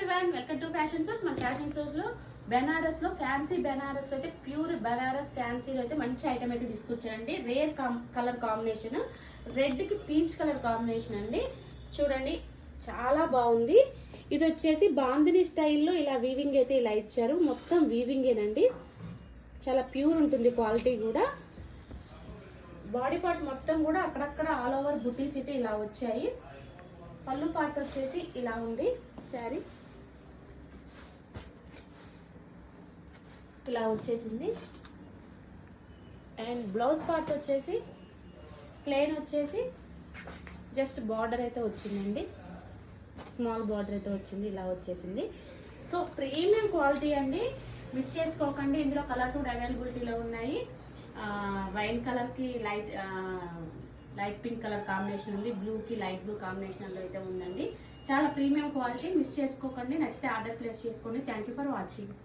Everyone, welcome to fashion shows. మన fashion shows లో బెనారస్ లో ఫ్యాన్సీ బెనారస్ అయితే ప్యూర్ బెనారస్ ఫ్యాన్సీలో అయితే మంచి ఐటమ్ అయితే తీసుకొచ్చానండి. రేర్ కలర్ కాంబినేషన్, రెడ్ కి పీచ్ కలర్ కాంబినేషన్ అండి. చూడండి చాలా బాగుంది. ఇది వచ్చేసి బాందిని స్టైల్లో ఇలా వీవింగ్ అయితే ఇలా ఇచ్చారు. మొత్తం వీవింగేనండి, చాలా ప్యూర్ ఉంటుంది క్వాలిటీ కూడా. బాడీ పార్ట్ మొత్తం కూడా అక్కడక్కడ ఆల్ ఓవర్ బుటీస్ అయితే ఇలా వచ్చాయి. పళ్ళు పార్ట్ వచ్చేసి ఇలా ఉంది. శారీ ఇలా వచ్చేసింది. అండ్ బ్లౌజ్ పార్ట్ వచ్చేసి ప్లెయిన్ వచ్చేసి జస్ట్ బార్డర్ అయితే వచ్చిందండి, స్మాల్ బార్డర్ అయితే వచ్చింది, ఇలా వచ్చేసింది. సో ప్రీమియం క్వాలిటీ అండి, మిస్ చేసుకోకండి. ఇందులో కలర్స్ కూడా అవైలబిలిటీలో ఉన్నాయి. వైన్ కలర్ కి లైట్ పింక్ కలర్ కాంబినేషన్ ఉంది, బ్లూ కి లైట్ బ్లూ కాంబినేషన్ లో అయితే ఉందండి. చాలా ప్రీమియం క్వాలిటీ, మిస్ చేసుకోకండి. నచ్చితే ఆర్డర్ ప్లేస్ చేసుకోండి. Thank you for watching.